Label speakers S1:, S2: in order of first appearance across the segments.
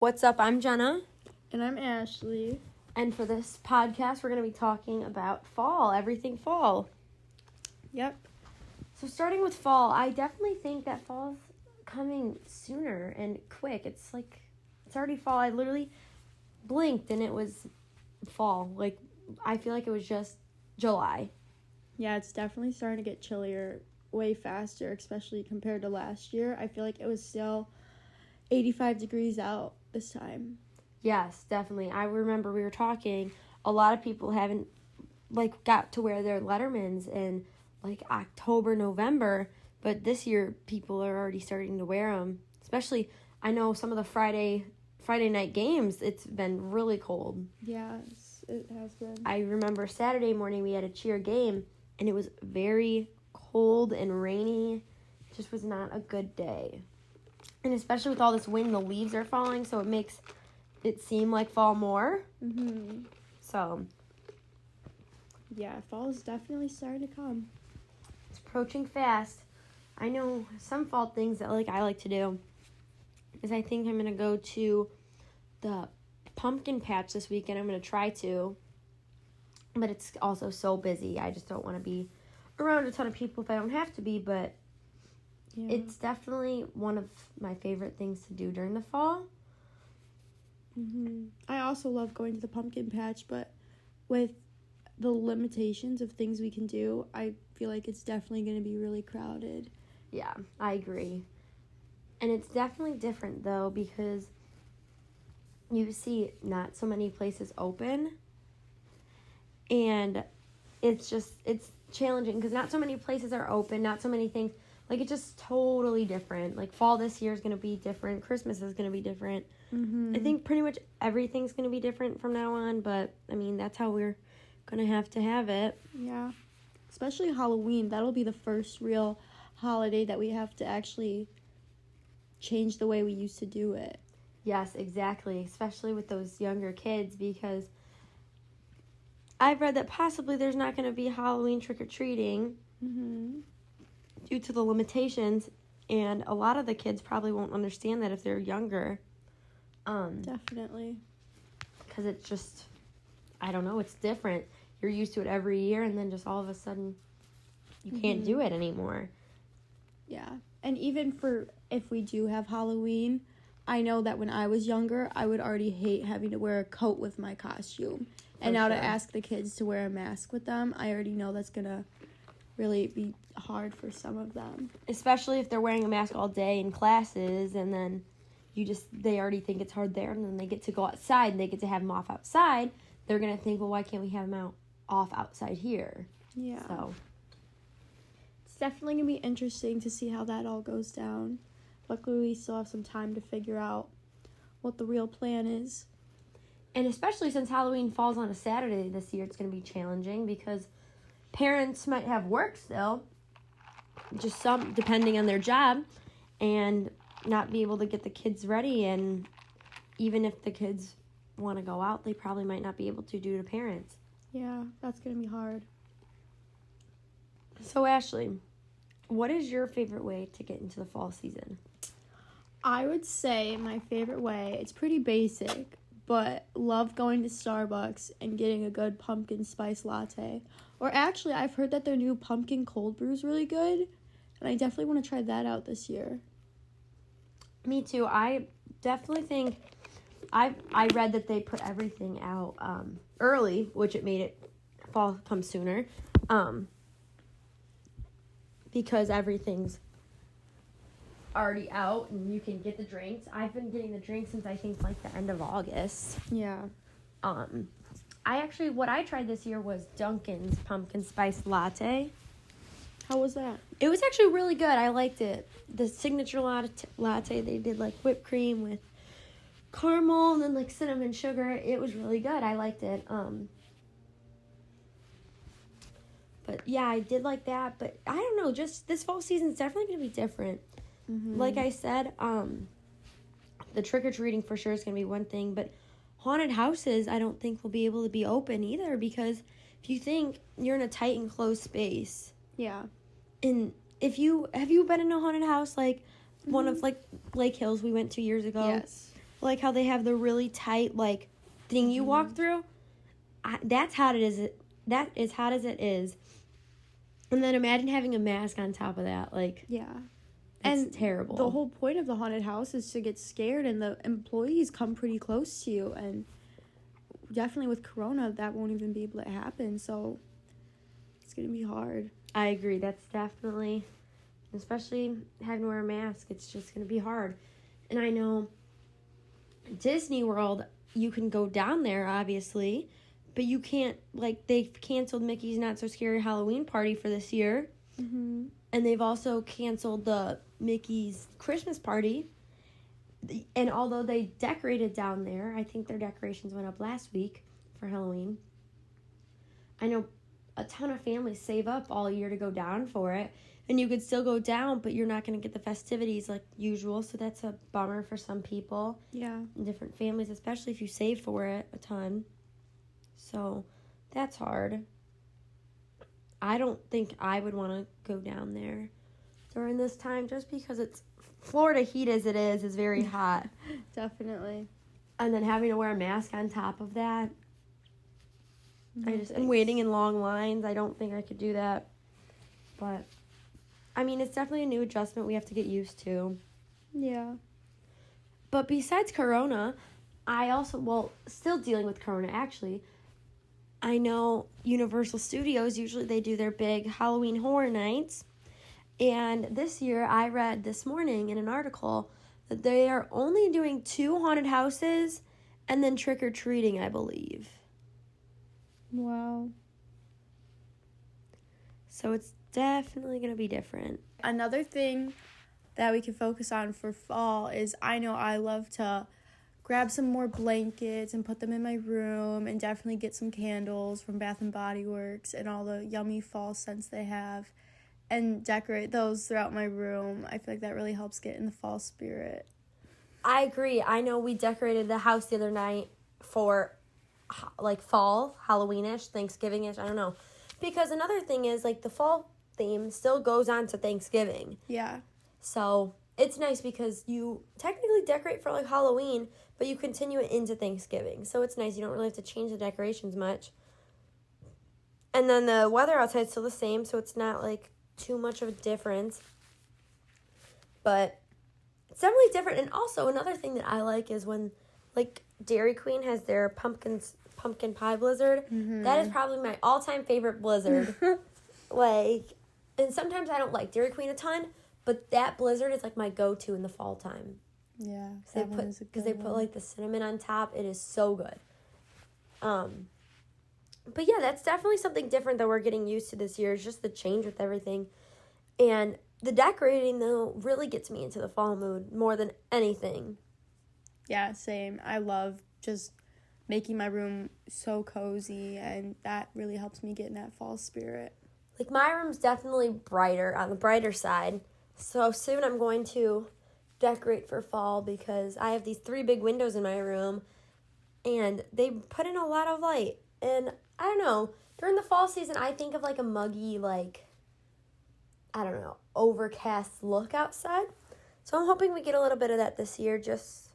S1: What's up? I'm Jenna.
S2: And I'm Ashley.
S1: And for this podcast, we're going to be talking about fall, everything fall.
S2: Yep.
S1: So starting with fall, I definitely think that fall's coming sooner and quick. It's already fall. I literally blinked and it was fall. I feel like it was just July.
S2: Yeah, it's definitely starting to get chillier way faster, especially compared to last year. I feel like it was still 85 degrees out this time.
S1: Yes, definitely. I remember we were talking, a lot of people haven't got to wear their Lettermans in October, November, but this year people are already starting to wear them. Especially, I know some of the Friday night games, it's been really cold.
S2: Yes, it has been.
S1: I remember Saturday morning we had a cheer game and it was very cold and rainy. It just was not a good day. And especially with all this wind, the leaves are falling, so it makes it seem like fall more.
S2: Mm-hmm.
S1: So,
S2: yeah, fall is definitely starting to come.
S1: it's approaching fast. I know some fall things that I like to do is I think I'm going to go to the pumpkin patch this weekend. I'm going to try to. But it's also so busy. I just don't want to be around a ton of people if I don't have to be, but
S2: Yeah.
S1: it's definitely one of my favorite things to do during the fall.
S2: Mm-hmm. I also love going to the pumpkin patch, but with the limitations of things we can do, I feel like it's definitely going to be really crowded.
S1: Yeah, I agree. And it's definitely different, though, because you see not so many places open. And it's challenging because not so many places are open, not so many things. It's just totally different. Fall this year is going to be different. Christmas is going to be different.
S2: Mm-hmm.
S1: I think pretty much everything's going to be different from now on. But, that's how we're going to have it.
S2: Yeah. Especially Halloween. That'll be the first real holiday that we have to actually change the way we used to do it.
S1: Yes, exactly. Especially with those younger kids because I've read that possibly there's not going to be Halloween trick-or-treating due to the limitations, and a lot of the kids probably won't understand that if they're younger.
S2: Definitely.
S1: Because it's just, I don't know, it's different. You're used to it every year, and then just all of a sudden, you can't do it anymore.
S2: Yeah. And even if we do have Halloween, I know that when I was younger, I would already hate having to wear a coat with my costume. And now to ask the kids to wear a mask with them, I already know that's going to really be hard for some of them.
S1: Especially if they're wearing a mask all day in classes, and then they already think it's hard there, and then they get to go outside, and they get to have them off outside. They're going to think, well, why can't we have them off outside here?
S2: Yeah.
S1: So
S2: it's definitely going to be interesting to see how that all goes down. Luckily, we still have some time to figure out what the real plan is.
S1: And especially since Halloween falls on a Saturday this year, it's going to be challenging because parents might have work still, just some, depending on their job, and not be able to get the kids ready. And even if the kids want to go out, they probably might not be able to due to parents.
S2: Yeah, that's going to be hard.
S1: So, Ashley, what is your favorite way to get into the fall season?
S2: I would say my favorite way, it's pretty basic, but love going to Starbucks and getting a good pumpkin spice latte. Or actually, I've heard that their new pumpkin cold brew is really good, and I definitely want to try that out this year.
S1: Me too. I definitely think I read that they put everything out early, which it made it fall come sooner, because everything's already out and you can get the drinks. I've been getting the drinks since I think the end of August.
S2: Yeah.
S1: What I tried this year was Dunkin's pumpkin spice latte.
S2: How was that?
S1: It was actually really good. I liked it. The signature latte, they did whipped cream with caramel and then cinnamon sugar. It was really good. I liked it. But yeah, I did like that. But I don't know, just this fall season is definitely going to be different.
S2: Mm-hmm.
S1: Like I said, the trick-or-treating for sure is going to be one thing, but haunted houses I don't think will be able to be open either, because if you think you're in a tight and closed space.
S2: Yeah.
S1: And have you been in a haunted house one of Lake Hills we went to years ago?
S2: Yes.
S1: like how they have the really tight like thing you walk through. That's hot that is hot as it is. And then imagine having a mask on top of that. Like,
S2: Yeah.
S1: it's
S2: And
S1: terrible.
S2: the whole point of the haunted house is to get scared, and the employees come pretty close to you, and definitely with Corona, that won't even be able to happen, so it's going to be hard.
S1: I agree. That's definitely, especially having to wear a mask, it's just going to be hard. And I know Disney World, you can go down there, obviously, but you can't, like, they've canceled Mickey's Not So Scary Halloween Party for this year.
S2: Mm-hmm.
S1: And they've also canceled the Mickey's Christmas Party. And although they decorated down there, I think their decorations went up last week for Halloween. I know a ton of families save up all year to go down for it. And you could still go down, but you're not going to get the festivities like usual. So that's a bummer for some people.
S2: Yeah.
S1: And different families, especially if you save for it a ton. So that's hard. I don't think I would want to go down there during this time just because it's Florida heat as it is very hot.
S2: Definitely.
S1: And then having to wear a mask on top of that.
S2: No,
S1: And waiting in long lines. I don't think I could do that. But, I mean, it's definitely a new adjustment we have to get used to.
S2: Yeah.
S1: But besides Corona, I also, still dealing with Corona actually, I know Universal Studios, usually they do their big Halloween Horror Nights. And this year, I read this morning in an article that they are only doing 2 haunted houses and then trick-or-treating, I believe.
S2: Wow.
S1: So it's definitely going to be different.
S2: Another thing that we can focus on for fall is I know I love to grab some more blankets and put them in my room, and definitely get some candles from Bath and Body Works and all the yummy fall scents they have, and decorate those throughout my room. I feel like that really helps get in the fall spirit.
S1: I agree. I know we decorated the house the other night for like fall, Halloweenish, Thanksgiving-ish, I don't know. Because another thing is like the fall theme still goes on to Thanksgiving.
S2: Yeah.
S1: So it's nice because you technically decorate for like Halloween, but you continue it into Thanksgiving. So it's nice. You don't really have to change the decorations much. And then the weather outside's still the same, so it's not like too much of a difference. But it's definitely different. And also another thing that I like is when like Dairy Queen has their pumpkin pie blizzard.
S2: Mm-hmm.
S1: That is probably my all-time favorite blizzard. Like, and sometimes I don't like Dairy Queen a ton, but that blizzard is like my go-to in the fall time.
S2: Yeah.
S1: Because they put like the cinnamon on top. It is so good. But yeah, that's definitely something different that we're getting used to this year. Is just the change with everything. And the decorating, though, really gets me into the fall mood more than anything.
S2: Yeah, same. I love just making my room so cozy, and that really helps me get in that fall spirit.
S1: Like, my room's definitely brighter, on the brighter side. So soon I'm going to decorate for fall because I have these 3 big windows in my room, and they put in a lot of light. And I don't know, during the fall season, I think of like a muggy, like, I don't know, overcast look outside. So I'm hoping we get a little bit of that this year just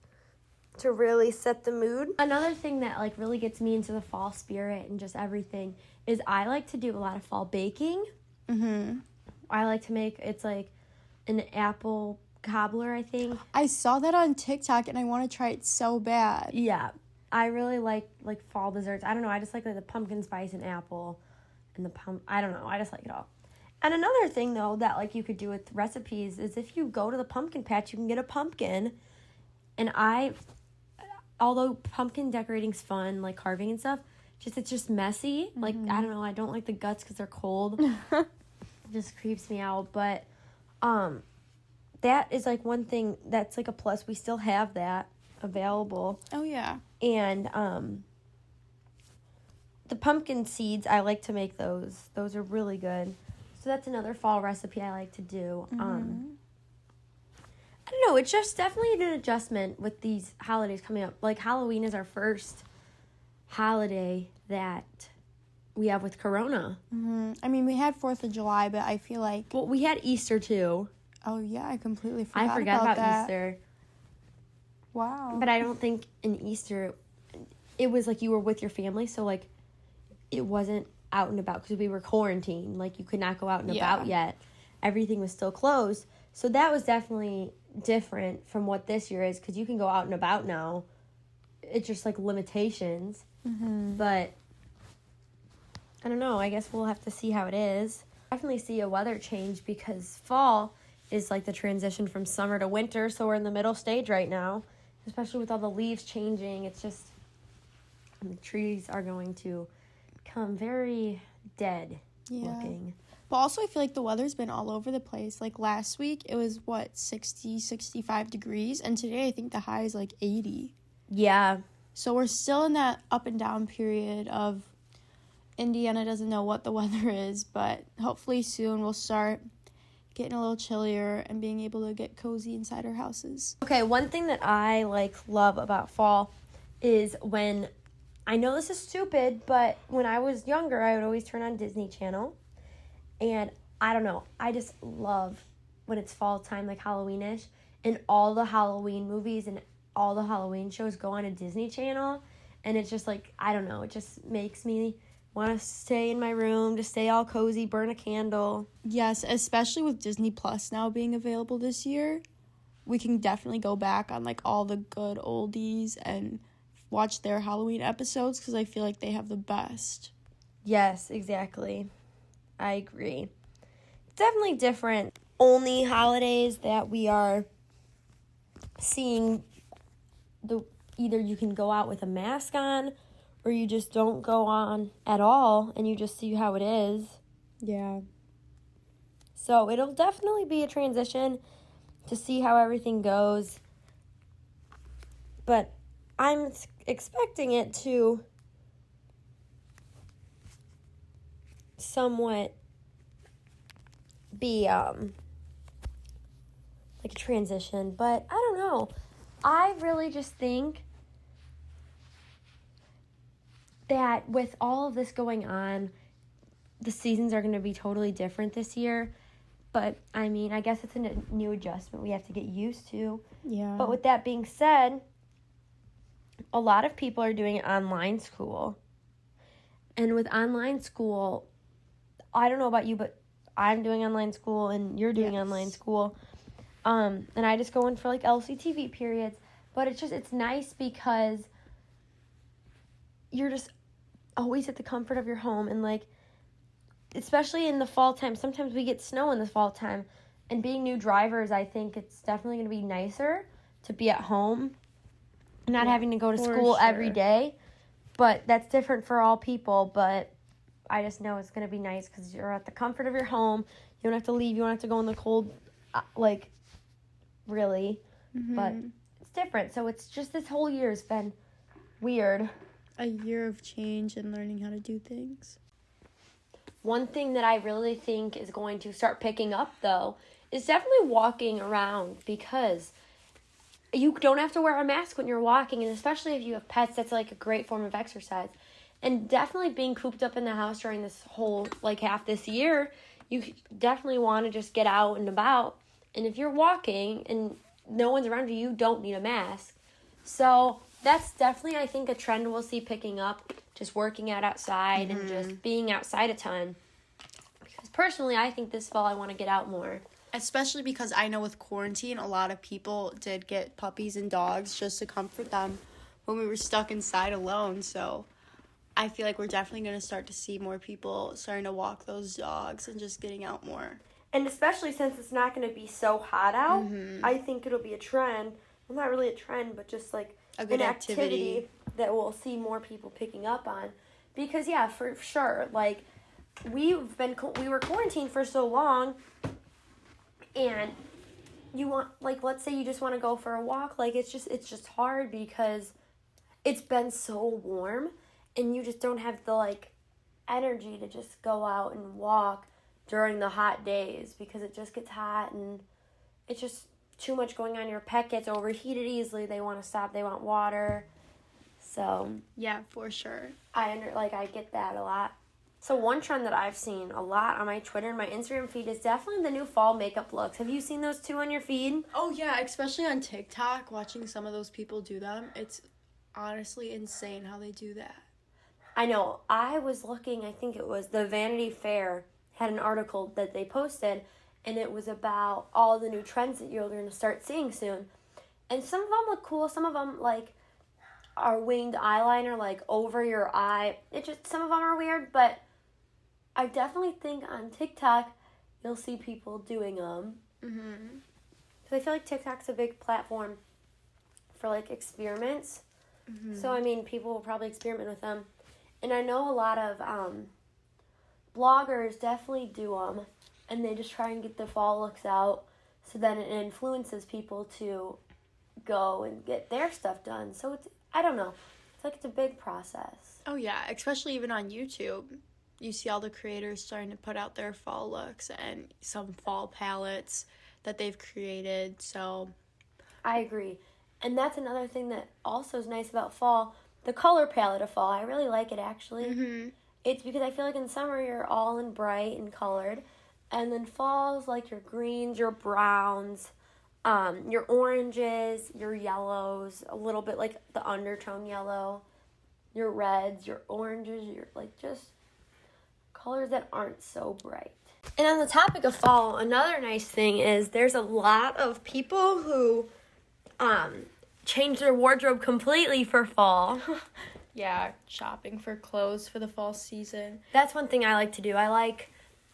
S1: to really set the mood. Another thing that like really gets me into the fall spirit and just everything is I like to do a lot of fall baking.
S2: Mm-hmm.
S1: I like to make, it's like an apple cobbler, I think.
S2: I saw that on TikTok, and I want to try it so bad.
S1: Yeah. I really like fall desserts. I don't know. I just like the pumpkin spice and apple and I don't know. I just like it all. And another thing, though, that like you could do with recipes is if you go to the pumpkin patch, you can get a pumpkin. And although pumpkin decorating's fun, like carving and stuff, it's just messy. Mm-hmm. Like, I don't know. I don't like the guts because they're cold. It just creeps me out. But that is like one thing that's like a plus. We still have that available.
S2: Oh, yeah.
S1: And the pumpkin seeds, I like to make those. Those are really good. So that's another fall recipe I like to do.
S2: Mm-hmm.
S1: I don't know. It's just definitely an adjustment with these holidays coming up. Like Halloween is our first holiday that we have with Corona.
S2: Mm-hmm. I mean, we had 4th of July, but I feel like...
S1: Well, we had Easter too.
S2: Oh, yeah. I completely forgot
S1: about
S2: that.
S1: Easter.
S2: Wow.
S1: But I don't think in Easter, it was like you were with your family, so like it wasn't out and about because we were quarantined. Like you could not go out and about yet. Everything was still closed. So that was definitely different from what this year is because you can go out and about now. It's just like limitations. But I don't know. I guess we'll have to see how it is. Definitely see a weather change because fall is like the transition from summer to winter. So we're in the middle stage right now, especially with all the leaves changing. It's just the trees are going to become very dead looking.
S2: But also I feel like the weather's been all over the place. Like last week it was 60, 65 degrees, and today I think the high is like 80.
S1: Yeah.
S2: So we're still in that up and down period of Indiana doesn't know what the weather is, but hopefully soon we'll start getting a little chillier and being able to get cozy inside our houses.
S1: Okay, one thing that I love about fall is when, I know this is stupid, but when I was younger, I would always turn on Disney Channel. And I don't know, I just love when it's fall time, like Halloween-ish, and all the Halloween movies and all the Halloween shows go on a Disney Channel. And it's just like, I don't know, it just makes me want to stay in my room, to stay all cozy, burn a candle.
S2: Yes, especially with Disney Plus now being available this year. We can definitely go back on like all the good oldies and watch their Halloween episodes because I feel like they have the best.
S1: Yes, exactly. I agree. Definitely different. Only holidays that we are seeing, either you can go out with a mask on or you just don't go on at all and you just see how it is.
S2: Yeah.
S1: So it'll definitely be a transition to see how everything goes. But I'm expecting it to somewhat be like a transition, but I don't know. I really just think that with all of this going on, the seasons are going to be totally different this year. But I mean, I guess it's a new adjustment we have to get used to.
S2: Yeah.
S1: But with that being said, a lot of people are doing online school. And with online school, I don't know about you, but I'm doing online school and you're doing online school. And I just go in for like LCTV periods. But it's nice because you're just always at the comfort of your home. And like, especially in the fall time, sometimes we get snow in the fall time. And being new drivers, I think it's definitely going to be nicer to be at home, not having to go to school every day. But that's different for all people. But I just know it's going to be nice because you're at the comfort of your home. You don't have to leave. You don't have to go in the cold, really. But it's different. So it's just this whole year has been weird.
S2: A year of change and learning how to do things.
S1: One thing that I really think is going to start picking up, though, is definitely walking around because you don't have to wear a mask when you're walking, and especially if you have pets, that's like a great form of exercise. And definitely being cooped up in the house during this whole, half this year, you definitely want to just get out and about. And if you're walking and no one's around you, you don't need a mask. So that's definitely, I think, a trend we'll see picking up, just working out outside and just being outside a ton. Because personally, I think this fall I want to get out more.
S2: Especially because I know with quarantine, a lot of people did get puppies and dogs just to comfort them when we were stuck inside alone. So I feel like we're definitely going to start to see more people starting to walk those dogs and just getting out more.
S1: And especially since it's not going to be so hot out, I think it'll be a trend. Well, not really a trend, but just like
S2: a good
S1: an activity that we'll see more people picking up on. Because, yeah, for sure, we were quarantined for so long, and you want, let's say you just want to go for a walk, it's just hard because it's been so warm, and you just don't have the, energy to just go out and walk during the hot days because it just gets hot, and it's just too much going on. Your pet gets overheated easily. They want to stop. They want water. So
S2: yeah, for sure.
S1: I get that a lot. So one trend that I've seen a lot on my Twitter and my Instagram feed is definitely the new fall makeup looks. Have you seen those too on your feed?
S2: Oh, yeah, especially on TikTok, watching some of those people do them. It's honestly insane how they do that.
S1: I know. I was looking, I think it was the Vanity Fair had an article that they posted, and it was about all the new trends that you're going to start seeing soon. And some of them look cool. Some of them, like, are winged eyeliner, like, over your eye. Some of them are weird, but I definitely think on TikTok you'll see people doing them.
S2: Mm-hmm.
S1: So I feel like TikTok's a big platform for, like, experiments.
S2: Mm-hmm.
S1: So, I mean, people will probably experiment with them. And I know a lot of bloggers definitely do them, and they just try and get the fall looks out, so then it influences people to go and get their stuff done. So I don't know. It's like it's a big process.
S2: Oh, yeah, especially even on YouTube. You see all the creators starting to put out their fall looks and some fall palettes that they've created, so...
S1: I agree. And that's another thing that also is nice about fall. The color palette of fall, I really like it, actually.
S2: Mm-hmm.
S1: It's because I feel like in summer you're all in bright and colored. And then fall's like your greens, your browns, your oranges, your yellows, a little bit like the undertone yellow, your reds, your oranges, your like just colors that aren't so bright. And on the topic of fall, another nice thing is there's a lot of people who change their wardrobe completely for fall.
S2: Yeah, shopping for clothes for the fall season.
S1: That's one thing I like to do. I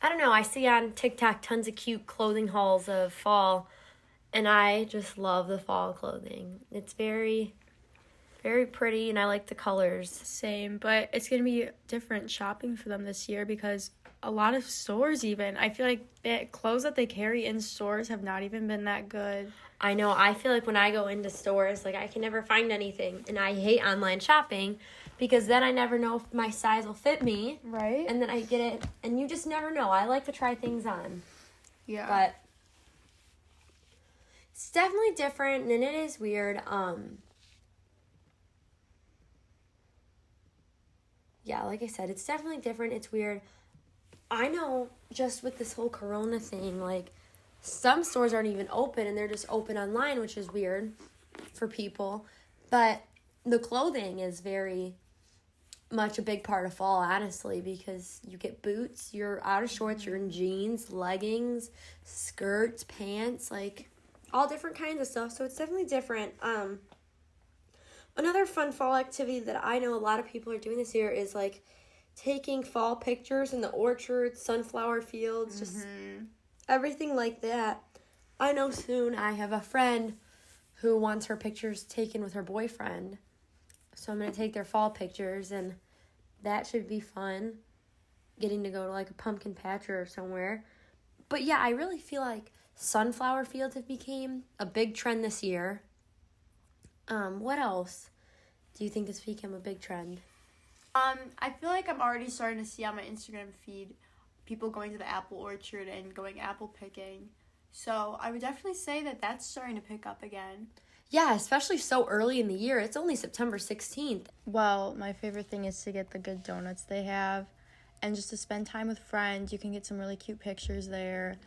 S1: don't know, I see on TikTok tons of cute clothing hauls of fall, and I just love the fall clothing. It's very, very pretty, and I like the colors.
S2: Same, but it's going to be different shopping for them this year because a lot of stores even, I feel like the clothes that they carry in stores have not even been that good.
S1: I know, I feel like when I go into stores, like I can never find anything, and I hate online shopping because then I never know if my size will fit me.
S2: Right?
S1: And then I get it, and you just never know. I like to try things on.
S2: Yeah.
S1: But it's definitely different, and it is weird. Yeah, like I said, it's definitely different. It's weird. I know just with this whole corona thing, like, some stores aren't even open, and they're just open online, which is weird for people. But the clothing is very much a big part of fall, honestly, because you get boots, you're out of shorts, you're in jeans, leggings, skirts, pants, like, all different kinds of stuff. So it's definitely different. Another fun fall activity that I know a lot of people are doing this year is, like, taking fall pictures in the orchards, sunflower fields, just everything like that. I know soon I have a friend who wants her pictures taken with her boyfriend. So I'm going to take their fall pictures, and that should be fun, getting to go to, like, a pumpkin patch or somewhere. But, yeah, I really feel like sunflower fields have become a big trend this year. What else do you think has become a big trend?
S2: I feel like I'm already starting to see on my Instagram feed people going to the apple orchard and going apple picking. So I would definitely say that that's starting to pick up again.
S1: Yeah, especially so early in the year. It's only September 16th.
S2: Well, my favorite thing is to get the good donuts they have and just to spend time with friends. You can get some really cute pictures there.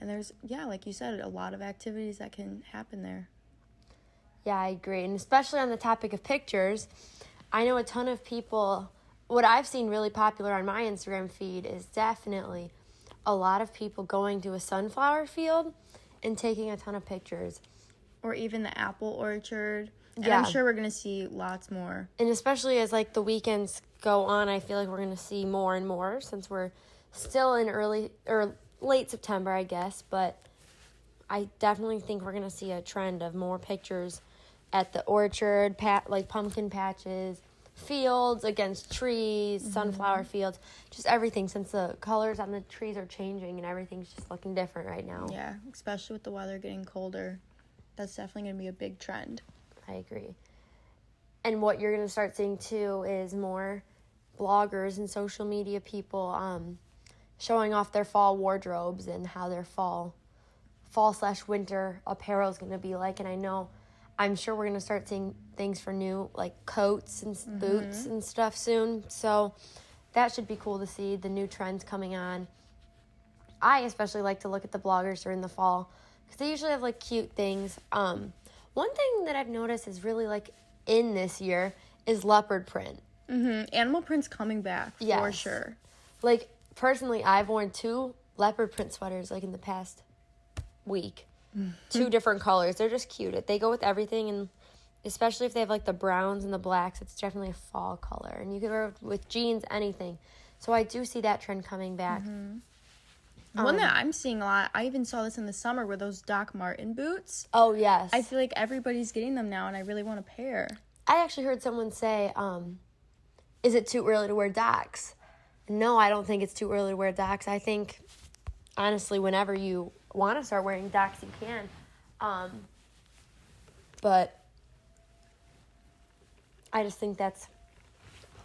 S2: And there's, yeah, like you said, a lot of activities that can happen there.
S1: Yeah, I agree. And especially on the topic of pictures, I know a ton of people, what I've seen really popular on my Instagram feed is definitely a lot of people going to a sunflower field and taking a ton of pictures.
S2: Or even the apple orchard. And
S1: Yeah.
S2: I'm sure we're going to see lots more.
S1: And especially as, like, the weekends go on, I feel like we're going to see more and more since we're still in early or late September, I guess. But I definitely think we're going to see a trend of more pictures at the orchard, like pumpkin patches, fields against trees, sunflower fields, just everything since the colors on the trees are changing and everything's just looking different right now.
S2: Yeah, especially with the weather getting colder. That's definitely going to be a big trend.
S1: I agree. And what you're going to start seeing too is more bloggers and social media people showing off their fall wardrobes and how their fall/winter apparel is going to be like. And I'm sure we're going to start seeing things for new, like, coats and boots and stuff soon. So that should be cool to see, the new trends coming on. I especially like to look at the bloggers during the fall because they usually have, like, cute things. One thing that I've noticed is really, like, in this year is leopard print.
S2: Animal print's coming back, for
S1: Yes.
S2: sure.
S1: Like, personally, I've worn 2 leopard print sweaters, like, in the past week. 2 different colors. They're just cute. They go with everything, and especially if they have, like, the browns and the blacks, it's definitely a fall color. And you can wear it with jeans, anything. So I do see that trend coming back.
S2: One that I'm seeing a lot, I even saw this in the summer, were those Doc Marten boots.
S1: Oh, yes.
S2: I feel like everybody's getting them now, and I really want a pair.
S1: I actually heard someone say, is it too early to wear Docs? No, I don't think it's too early to wear Docs. I think, honestly, whenever you want to start wearing Docs, you can. But I just think that's...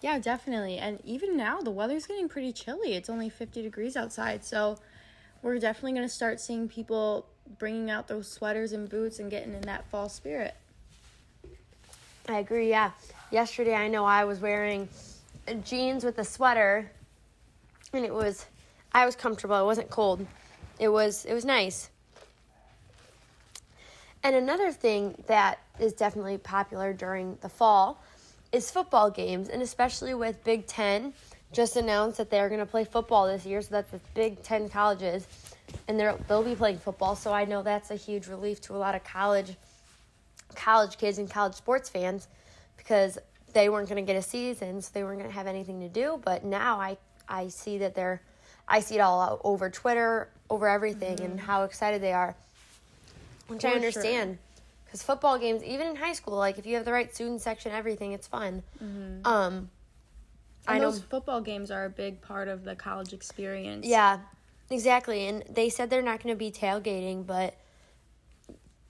S2: Yeah, definitely. And even now, the weather's getting pretty chilly. It's only 50 degrees outside, so we're definitely going to start seeing people bringing out those sweaters and boots and getting in that fall spirit.
S1: I agree, yeah. Yesterday, I know I was wearing jeans with a sweater, and I was comfortable. It wasn't cold. It was nice. And another thing that is definitely popular during the fall is football games, and especially with Big Ten just announced that they're going to play football this year, so that's the Big Ten colleges, and they'll be playing football, so I know that's a huge relief to a lot of college kids and college sports fans because they weren't going to get a season, so they weren't going to have anything to do. But now I see that I see it all over Twitter, over everything, and how excited they are, which I understand. Because football games, even in high school, like if you have the right student section, everything, it's fun.
S2: And
S1: I know
S2: those football games are a big part of the college experience.
S1: Yeah, exactly. And they said they're not going to be tailgating, but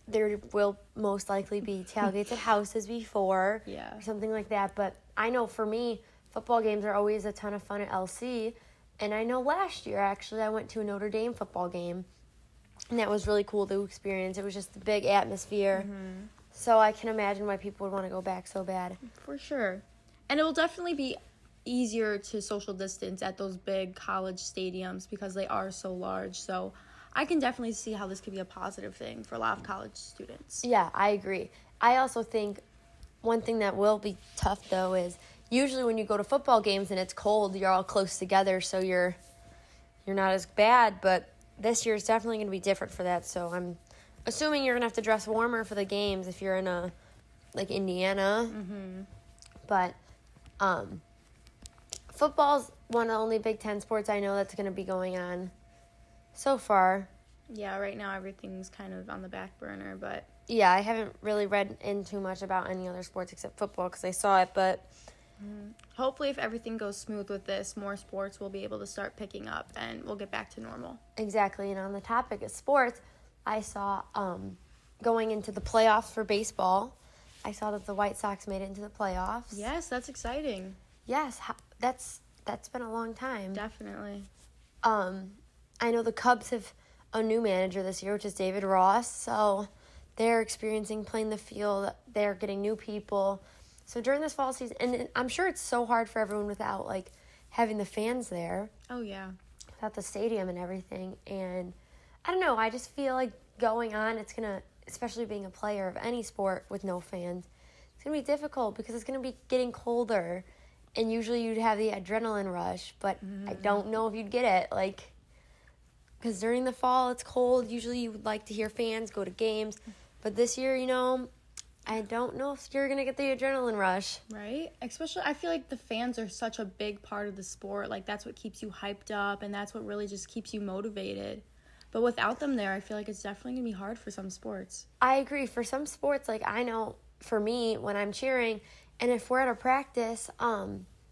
S1: there will most likely be tailgates at houses before,
S2: Yeah.
S1: or something like that. But I know for me, football games are always a ton of fun at LC. And I know last year, actually, I went to a Notre Dame football game, and that was really cool to experience. It was just a big atmosphere. So I can imagine why people would want to go back so bad.
S2: For sure. And it will definitely be easier to social distance at those big college stadiums because they are so large. So I can definitely see how this could be a positive thing for a lot of college students.
S1: Yeah, I agree. I also think one thing that will be tough, though, is usually when you go to football games and it's cold, you're all close together, so you're not as bad. But this year is definitely going to be different for that. So I'm assuming you're going to have to dress warmer for the games if you're in Indiana. But football's one of the only Big Ten sports I know that's going to be going on so far.
S2: Yeah, right now everything's kind of on the back burner, but
S1: Yeah, I haven't really read in too much about any other sports except football because I saw it, but
S2: hopefully if everything goes smooth with this, more sports will be able to start picking up and we'll get back to normal.
S1: exactly. And on the topic of sports, I saw going into the playoffs for baseball, I saw that the White Sox made it into the playoffs.
S2: Yes, that's exciting.
S1: Yes, that's been a long time.
S2: Definitely.
S1: I know the Cubs have a new manager this year, which is David Ross. So they're experiencing playing the field. They're getting new people. So during this fall season, and I'm sure it's so hard for everyone without having the fans there,
S2: Oh, yeah.
S1: without the stadium and everything. And I don't know. I just feel like going on, it's gonna, especially being a player of any sport with no fans, it's gonna be difficult because it's gonna be getting colder. And usually you'd have the adrenaline rush, but I don't know if you'd get it. Because during the fall, it's cold. Usually you would like to hear fans, go to games. But this year, I don't know if you're going to get the adrenaline rush.
S2: Right? Especially, I feel like the fans are such a big part of the sport. That's what keeps you hyped up, and that's what really just keeps you motivated. But without them there, I feel like it's definitely going to be hard for some sports.
S1: I agree. For some sports, I know for me, when I'm cheering, and if we're at a practice,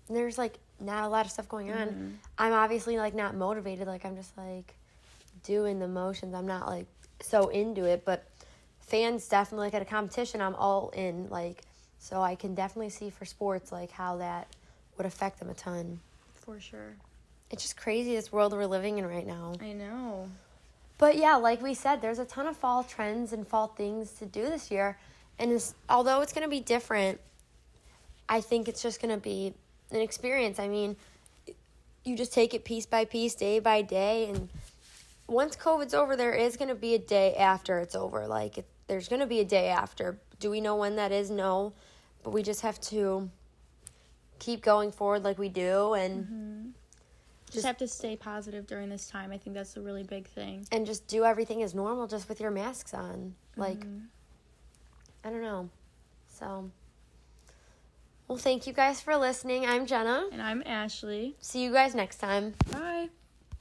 S1: there's, not a lot of stuff going on, I'm obviously, not motivated. I'm just, doing the motions. I'm not, so into it. But fans definitely, at a competition, I'm all in, so I can definitely see for sports, how that would affect them a ton.
S2: For sure.
S1: It's just crazy, this world we're living in right now.
S2: I know.
S1: But, yeah, like we said, there's a ton of fall trends and fall things to do this year. And although it's going to be different, I think it's just going to be an experience. I mean, you just take it piece by piece, day by day, and once COVID's over, there is going to be a day after it's over. Like, there's going to be a day after. Do we know when that is? No. But we just have to keep going forward like we do, and
S2: just have to stay positive during this time. I think that's a really big thing.
S1: And just do everything as normal, just with your masks on. Like, I don't know. So, well, thank you guys for listening. I'm Jenna.
S2: And I'm Ashley.
S1: See you guys next time.
S2: Bye.